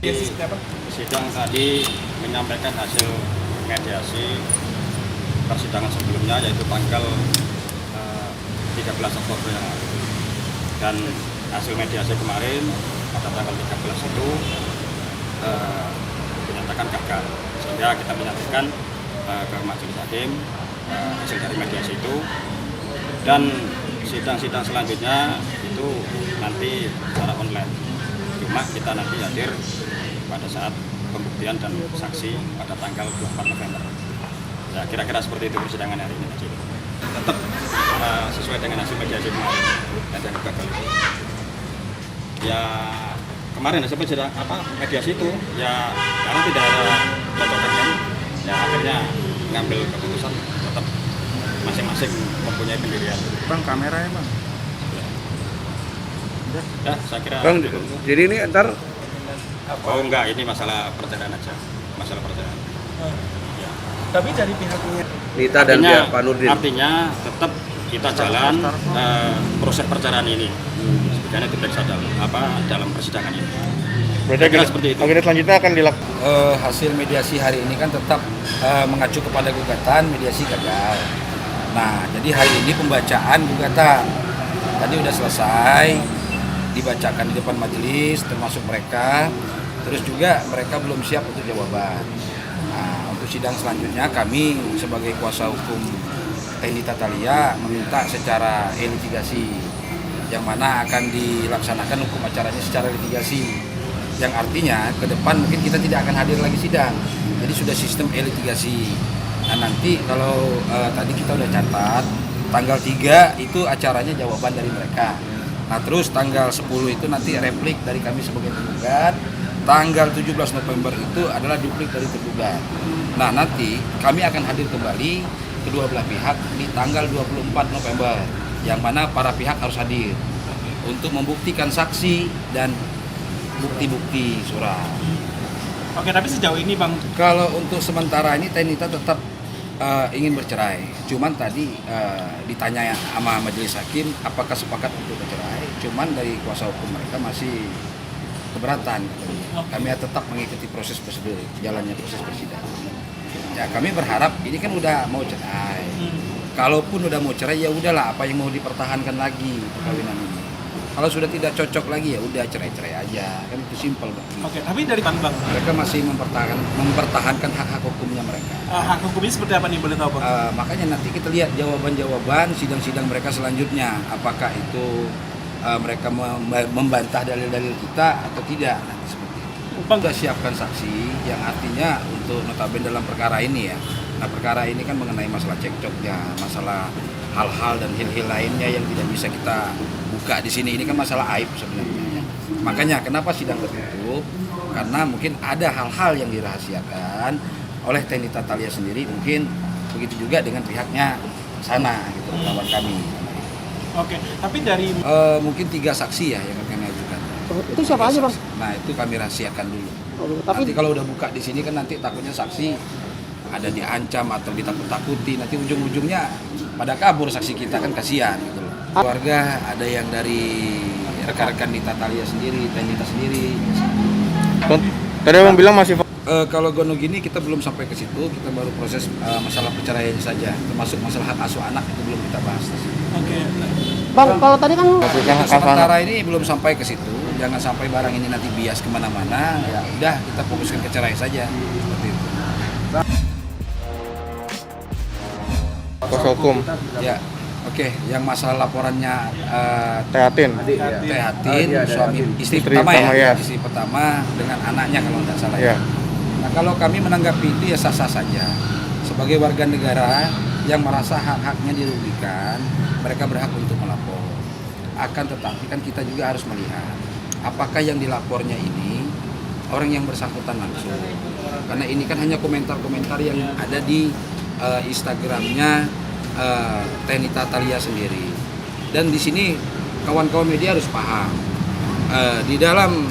Sidang tadi menyampaikan hasil mediasi persidangan sebelumnya, yaitu tanggal 13 Oktober yang lalu. Dan hasil mediasi kemarin pada tanggal 13 itu dinyatakan gagal, sehingga kita menyatakan ke majelis hakim hasil dari mediasi itu, dan sidang-sidang selanjutnya itu nanti secara online. Cuma kita nanti hadir pada saat pembuktian dan saksi pada tanggal 24 November. Ya, kira-kira seperti itu persidangan hari ini. Tetap sesuai dengan hasil mediasi kemarin dan gagal itu. Ya, kemarin hasil mediasi itu ya karena tidak ada cocokan, ya akhirnya ngambil keputusan tetap masing-masing mempunyai pendirian. Bang, kamera ya bang? Ya, saya kira. Bang, jadi ini ntar? Oh enggak, ini masalah perceraian aja, masalah perceraian. Ya. Tapi dari pihaknya Nita dan pihak Pak Nurdin. Artinya tetap kita jalan proses perceraian ini. Sebetulnya diperiksa dalam persidangan ini. Berarti seperti itu. agenda selanjutnya akan dilakukan. Hasil mediasi hari ini kan tetap mengacu kepada gugatan mediasi gagal. Nah, jadi hari ini pembacaan gugatan tadi udah selesai, dibacakan di depan majelis termasuk mereka, terus juga mereka belum siap untuk jawaban. Nah, untuk sidang selanjutnya kami sebagai kuasa hukum Nita Thalia meminta secara litigasi, yang mana akan dilaksanakan hukum acaranya secara litigasi, yang artinya ke depan mungkin kita tidak akan hadir lagi sidang, jadi sudah sistem litigasi. Nah, nanti kalau tadi kita udah catat tanggal 3 itu acaranya jawaban dari mereka. Nah, terus tanggal 10 itu nanti replik dari kami sebagai penggugat. Tanggal 17 November itu adalah duplik dari tergugat. Nah, nanti kami akan hadir kembali kedua belah pihak di tanggal 24 November, yang mana para pihak harus hadir untuk membuktikan saksi dan bukti-bukti surat. Oke, tapi sejauh ini Bang, Kalau untuk sementara ini Nita tetap ingin bercerai. Cuman tadi ditanya sama majelis hakim apakah sepakat untuk bercerai. Cuman dari kuasa hukum mereka masih keberatan. Kami tetap mengikuti proses prosedur, jalannya proses persidangan. Ya, kami berharap ini kan udah mau cerai. Kalaupun udah mau cerai ya udahlah, apa yang mau dipertahankan lagi perkawinan ini. Kalau sudah tidak cocok lagi ya udah cerai-cerai aja, kan itu simpel Bang. oke, tapi dari Bang, Mereka masih mempertahankan hak-hak hukumnya mereka. hak hukumnya seperti apa nih, boleh tahu Bang? Makanya nanti kita lihat jawaban-jawaban sidang-sidang mereka selanjutnya, apakah itu mereka membantah dalil-dalil kita atau tidak. Nanti seperti itu. Bang, Sudah siapkan saksi yang artinya untuk notabene dalam perkara ini ya. Nah, perkara ini kan mengenai masalah cekcoknya, masalah hal-hal dan hal-hal lainnya yang tidak bisa kita buka di sini. Ini kan masalah aib sebenarnya. Makanya kenapa sidang tertutup? Karena mungkin ada hal-hal yang dirahasiakan oleh Nita Thalia sendiri, mungkin begitu juga dengan pihaknya sana gitu, lawan kami. oke, tapi dari Mungkin 3 saksi ya yang akan diajukan. Itu siapa aja bang? Nah, itu kami rahasiakan dulu. Tapi Nanti kalau udah buka di sini kan nanti takutnya saksi ada diancam atau ditakut-takuti, nanti ujung-ujungnya pada kabur saksi kita, kan kasihan gitu loh. Keluarga ada yang dari rekan-rekan Nita Thalia sendiri, Nita sendiri. Tadi abang bilang masih Kalau Gono gini kita belum sampai ke situ, kita baru proses masalah perceraian saja, termasuk masalah hak asuh anak itu belum kita bahas. oke, bang, kalau tadi kan Sementara ini belum sampai ke situ, jangan sampai barang ini nanti bias kemana-mana. Ya udah, kita fokuskan ke cerai saja seperti itu. kuasa hukum Ya, oke. Yang masalah laporannya Tehatin. Tehatin, suami istri Istri pertama pertama, ya, ya. istri pertama dengan anaknya kalau tidak salah Ya. ya. Nah, kalau kami menanggapi itu ya sah-sah saja. Sebagai warga negara yang merasa hak-haknya dirugikan, mereka berhak untuk melapor. Akan tetapi kan kita juga harus melihat apakah yang dilapornya ini orang yang bersangkutan langsung. Karena ini kan hanya komentar-komentar yang ada di Instagramnya Nita Thalia sendiri. Dan di sini kawan-kawan media harus paham, di dalam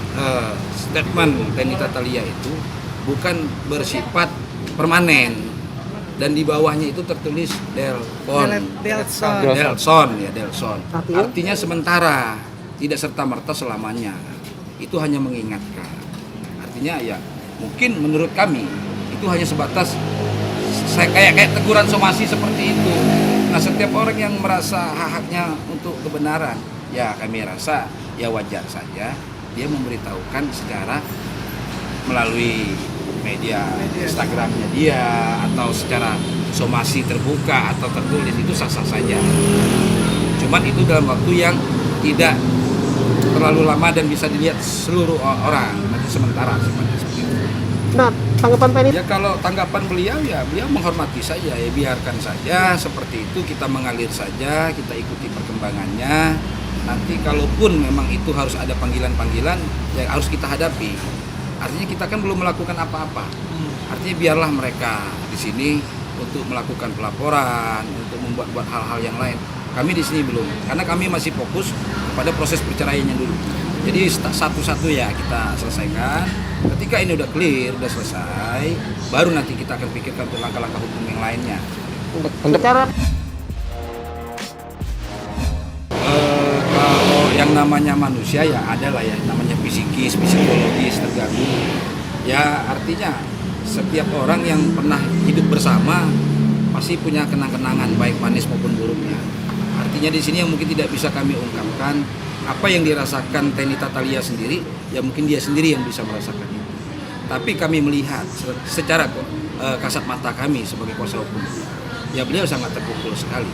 statement Nita Thalia itu bukan bersifat permanen, dan di bawahnya itu tertulis Delson. Artinya sementara, tidak serta-merta selamanya. Itu hanya mengingatkan. artinya ya mungkin menurut kami itu hanya sebatas kayak teguran somasi seperti itu. Nah, setiap orang yang merasa hak-haknya untuk kebenaran, ya kami rasa ya wajar saja dia memberitahukan secara melalui media Instagramnya dia atau secara somasi terbuka atau tertulis, itu sah-sah saja. Cuman itu dalam waktu yang tidak terlalu lama dan bisa dilihat seluruh orang, nanti sementara seperti itu. Nah, tanggapan Pak ini Ya kalau tanggapan beliau ya beliau menghormati saja, ya biarkan saja seperti itu, kita mengalir saja, kita ikuti perkembangannya. Nanti kalaupun memang itu harus ada panggilan-panggilan, ya harus kita hadapi. Artinya kita kan belum melakukan apa-apa. Artinya biarlah mereka di sini untuk melakukan pelaporan, untuk membuat hal-hal yang lain. Kami di sini belum, karena kami masih fokus pada proses perceraiannya dulu. Jadi satu-satu ya kita selesaikan. Ketika ini udah clear, udah selesai, baru nanti kita akan pikirkan untuk langkah-langkah hukum yang lainnya. secara Kalau yang namanya manusia ya ada lah ya, namanya psikis, psikologis terganggu. Ya artinya setiap orang yang pernah hidup bersama pasti punya kenang-kenangan baik manis maupun buruknya. Artinya di sini yang mungkin tidak bisa kami ungkapkan apa yang dirasakan Tenita Thalia sendiri, ya mungkin dia sendiri yang bisa merasakan itu. Tapi kami melihat secara kasat mata kami sebagai kuasa hukum, ya beliau sangat terpukul sekali.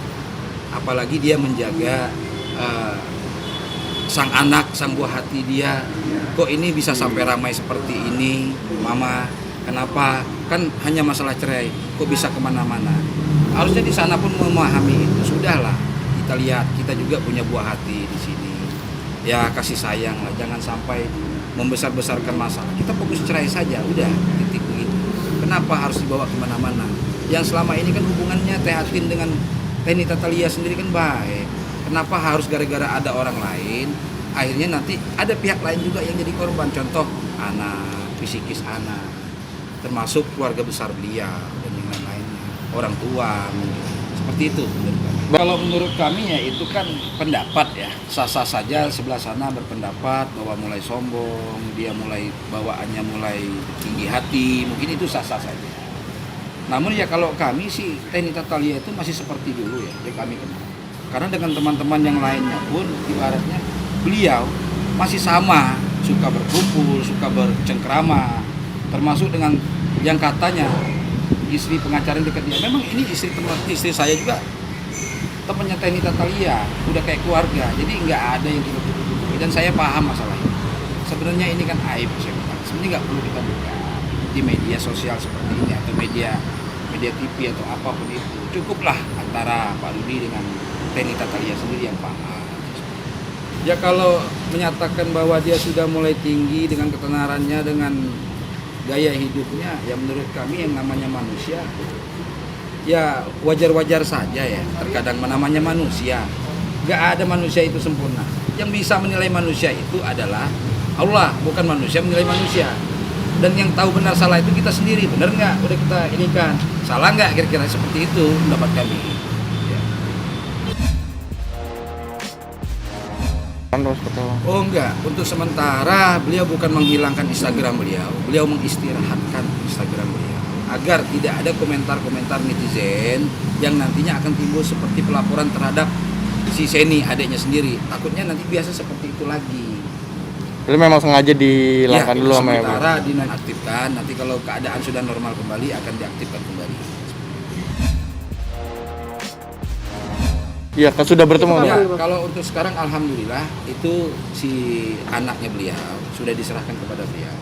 Apalagi dia menjaga sang anak, sang buah hati dia. Kok ini bisa sampai ramai seperti ini, Mama? Kenapa? Kan hanya masalah cerai, kok bisa kemana-mana? Harusnya di sana pun memahami itu. Sudahlah, kita lihat, kita juga punya buah hati di sini. Ya kasih sayang lah, jangan sampai membesar-besarkan masalah. Kita fokus cerai saja, udah, titik begitu. Kenapa harus dibawa kemana-mana? Yang selama ini kan hubungannya Teh Atin dengan Tenita Thalia sendiri kan baik. Kenapa harus gara-gara ada orang lain, akhirnya nanti ada pihak lain juga yang jadi korban? Contoh anak, psikis anak, termasuk keluarga besar beliau dan yang lain-lainnya, orang tua mungkin. Seperti itu menurut kami. Kalau menurut kami ya itu kan pendapat ya, sah-sah saja. Sebelah sana berpendapat bahwa mulai sombong, dia mulai bawaannya mulai tinggi hati, mungkin itu sah-sah saja. Namun ya kalau kami sih Tenita Thalia itu masih seperti dulu ya, yang kami kenal. Karena dengan teman-teman yang lainnya pun ibaratnya beliau masih sama, suka berkumpul, suka bercengkrama, termasuk dengan yang katanya istri pengacara yang dekat dia. Memang ini istri saya juga temannya Tenita Thalia, udah kayak keluarga, jadi nggak ada yang kita tutup-tutupi dan saya paham masalah ini. Sebenarnya ini kan aib, sebenarnya nggak perlu kita buka di media sosial seperti ini atau media TV atau apapun itu. Cukuplah antara Pak Rudi dengan Tenita Thalia sendiri yang paham. Ya kalau menyatakan bahwa dia sudah mulai tinggi dengan ketenarannya, dengan gaya hidupnya, ya menurut kami yang namanya manusia ya wajar-wajar saja ya. Terkadang namanya manusia, gak ada manusia itu sempurna. Yang bisa menilai manusia itu adalah Allah, bukan manusia menilai manusia. Dan yang tahu benar salah itu kita sendiri. Benar nggak? Udah kita ini kan salah nggak kira-kira seperti itu pendapat kami. Oh enggak, untuk sementara beliau bukan menghilangkan Instagram beliau, beliau mengistirahatkan Instagram beliau agar tidak ada komentar-komentar netizen yang nantinya akan timbul seperti pelaporan terhadap si Seni adiknya sendiri. Takutnya nanti biasa seperti itu lagi. Itu memang sengaja dihilangkan Ya, dulu sama ibu. sementara dinonaktifkan, nanti kalau keadaan sudah normal kembali akan diaktifkan kembali. Iya, kan sudah bertemu. Ya, Bang. kalau untuk sekarang alhamdulillah itu si anaknya beliau sudah diserahkan kepada beliau.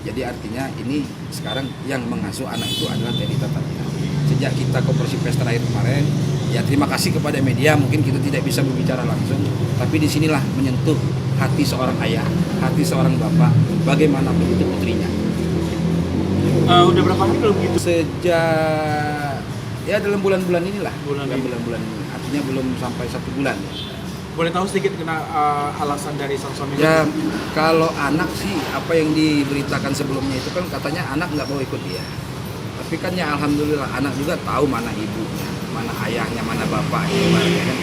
Jadi artinya ini sekarang yang mengasuh anak itu adalah Tenita Thalia. Sejak kita konversi pers terakhir kemarin, ya terima kasih kepada media, mungkin kita tidak bisa berbicara langsung, tapi disinilah menyentuh hati seorang ayah, hati seorang bapak, bagaimanapun itu putrinya. Udah berapa hari belum gitu? Sejak ya dalam bulan-bulan inilah, Bulan ini. bulan-bulan ini, artinya belum sampai 1 bulan. Boleh tahu sedikit alasan dari sang suami? Ya kalau anak sih apa yang diberitakan sebelumnya itu kan katanya anak nggak mau ikut dia. Tapi kan ya alhamdulillah anak juga tahu mana ibunya, mana ayahnya, mana bapaknya, kan.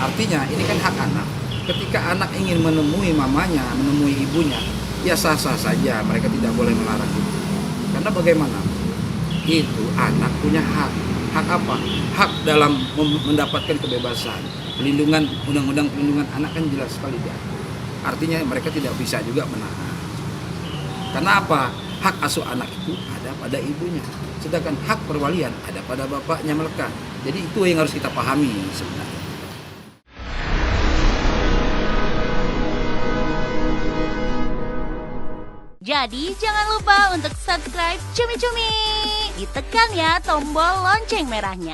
Artinya ini kan hak anak. Ketika anak ingin menemui mamanya, menemui ibunya, ya sah-sah saja, mereka tidak boleh melarang itu. Karena bagaimana? Itu anak punya hak. Hak apa? Hak dalam mendapatkan kebebasan. Pelindungan, undang-undang perlindungan anak kan jelas sekali dia. Artinya mereka tidak bisa juga menahan. Karena apa? Hak asuh anak itu ada pada ibunya. Sedangkan hak perwalian ada pada bapaknya melekat. Jadi itu yang harus kita pahami sebenarnya. Jadi jangan lupa untuk subscribe Cumi Cumi. Ditekan ya tombol lonceng merahnya.